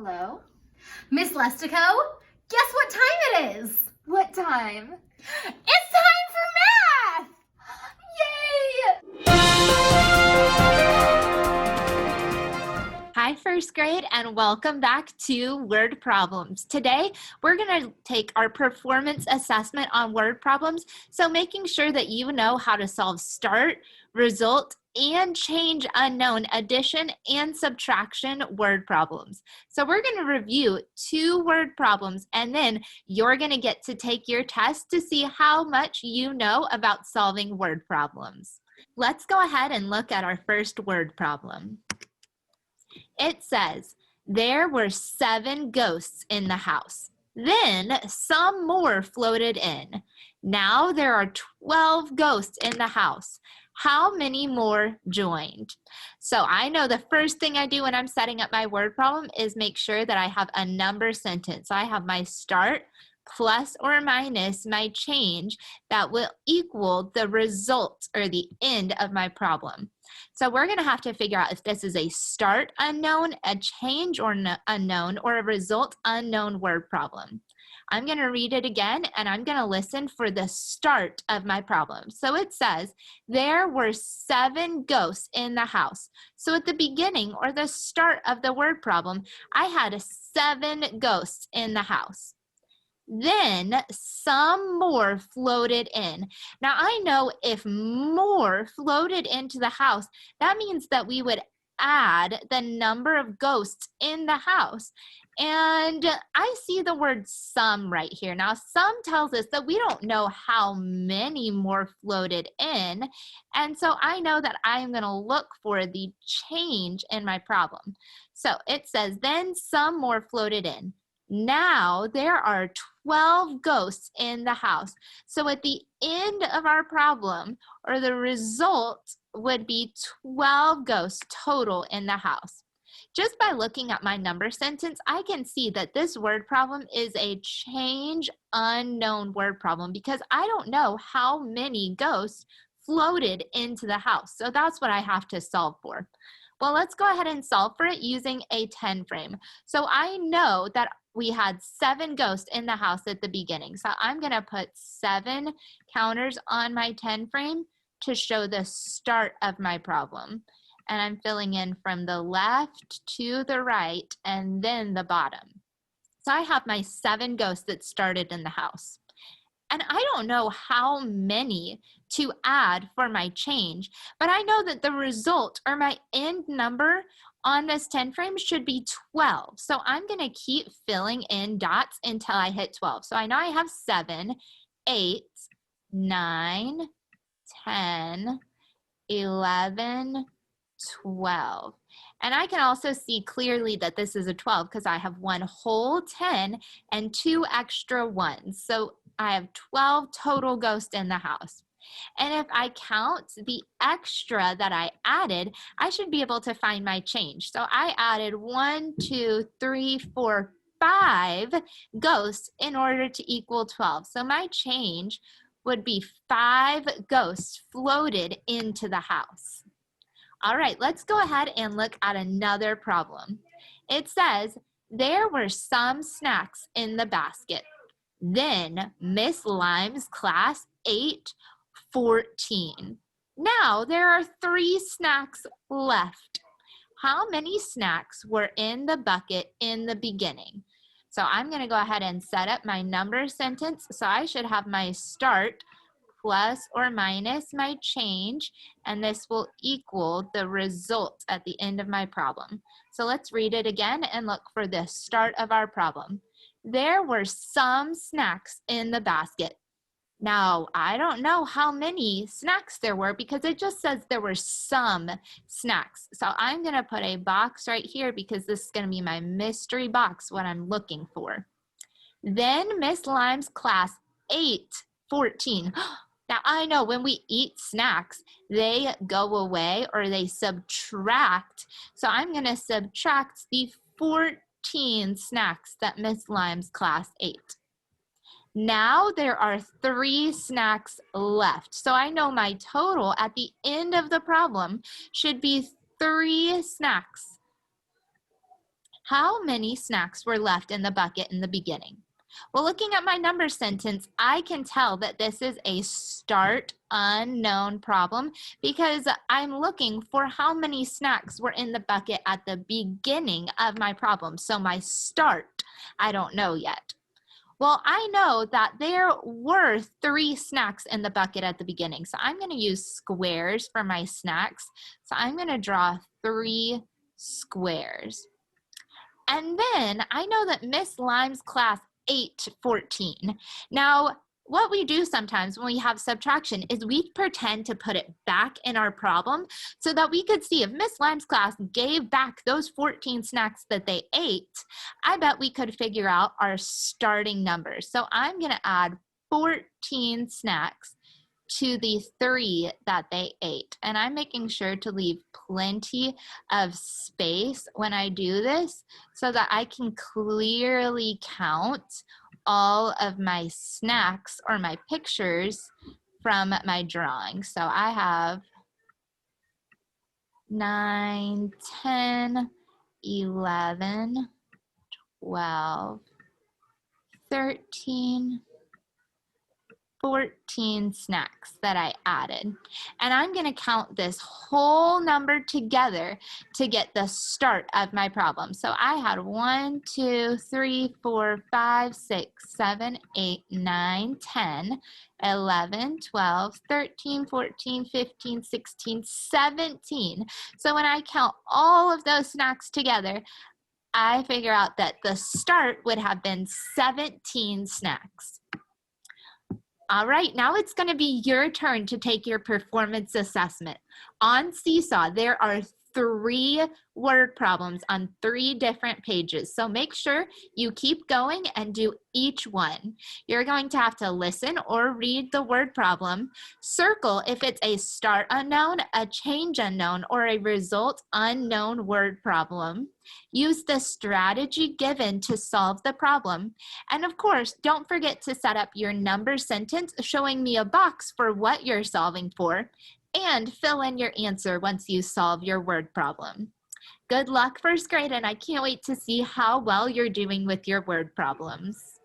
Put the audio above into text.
Hello? Miss Lestico, guess what time it is? What time? It's time for math! Yay! Hi, first grade, and welcome back to Word Problems. Today, we're going to take our performance assessment on word problems, so making sure that you know how to solve start, result, and change unknown addition and subtraction word problems. So we're going to review 2 word problems, and then you're going to get to take your test to see how much you know about solving word problems. Let's go ahead and look at our first word problem. It says, there were 7 ghosts in the house. Then some more floated in. Now there are 12 ghosts in the house. How many more joined? So I know the first thing I do when I'm setting up my word problem is make sure that I have a number sentence. So I have my start plus or minus my change that will equal the result or the end of my problem. So we're going to have to figure out if this is a start unknown, a change or unknown, or a result unknown word problem. I'm going to read it again, and I'm going to listen for the start of my problem. So it says, there were 7 ghosts in the house. So at the beginning or the start of the word problem, I had 7 ghosts in the house. Then some more floated in. Now I know if more floated into the house, that means that we would add the number of ghosts in the house. And I see the word some right here. Now some tells us that we don't know how many more floated in. And so I know that I'm going to look for the change in my problem. So it says, then some more floated in. Now there are 12 ghosts in the house. So at the end of our problem, or the result would be 12 ghosts total in the house. Just by looking at my number sentence, I can see that this word problem is a change unknown word problem because I don't know how many ghosts floated into the house. So that's what I have to solve for. Well, let's go ahead and solve for it using a 10 frame. So I know that we had 7 ghosts in the house at the beginning. So I'm going to put 7 counters on my 10 frame to show the start of my problem. And I'm filling in from the left to the right and then the bottom. So I have my 7 ghosts that started in the house. And I don't know how many to add for my change, but I know that the result or my end number on this 10 frame should be 12. So I'm going to keep filling in dots until I hit 12. So I know I have 7, 8, 9, 10, 11, 12. And I can also see clearly that this is a 12 because I have 1 whole 10 and 2 extra ones. So I have 12 total ghosts in the house. And if I count the extra that I added, I should be able to find my change. So I added 1, 2, 3, 4, 5 ghosts in order to equal 12. So my change would be 5 ghosts floated into the house. All right, let's go ahead and look at another problem. It says, there were some snacks in the basket. Then Miss Lime's class ate 14. Now there are 3 snacks left. How many snacks were in the bucket in the beginning? So I'm going to go ahead and set up my number sentence. So I should have my start plus or minus my change, and this will equal the result at the end of my problem. So let's read it again and look for the start of our problem. There were some snacks in the basket. Now, I don't know how many snacks there were because it just says there were some snacks. So I'm going to put a box right here because this is going to be my mystery box, what I'm looking for. Then Miss Lime's class ate 14. Now, I know when we eat snacks, they go away or they subtract. So I'm going to subtract the 14 snacks that Miss Lime's class ate. Now there are 3 snacks left. So I know my total at the end of the problem should be 3 snacks. How many snacks were left in the bucket in the beginning? Well, looking at my number sentence, I can tell that this is a start unknown problem because I'm looking for how many snacks were in the bucket at the beginning of my problem. So my start, I don't know yet. Well, I know that there were 3 snacks in the bucket at the beginning. So I'm going to use squares for my snacks. So I'm going to draw 3 squares. And then I know that Miss Lime's class ate 14. Now, what we do sometimes when we have subtraction is we pretend to put it back in our problem so that we could see if Miss Lime's class gave back those 14 snacks that they ate, I bet we could figure out our starting numbers. So I'm going to add 14 snacks to the 3 that they ate. And I'm making sure to leave plenty of space when I do this so that I can clearly count all of my snacks or my pictures from my drawing. So I have 9, 10, 11, 12, 13, 14 snacks that I added. And I'm going to count this whole number together to get the start of my problem. So I had 1, 2, 3, 4, 5, 6, 7, 8, 9, 10, 11, 12, 13, 14, 15, 16, 17. So when I count all of those snacks together, I figure out that the start would have been 17 snacks. All right, now it's going to be your turn to take your performance assessment. On Seesaw, there are 3 word problems on 3 different pages. So make sure you keep going and do each one. You're going to have to listen or read the word problem, circle if it's a start unknown, a change unknown, or a result unknown word problem. Use the strategy given to solve the problem. And of course, don't forget to set up your number sentence showing me a box for what you're solving for, and fill in your answer once you solve your word problem. Good luck, first grade, and I can't wait to see how well you're doing with your word problems.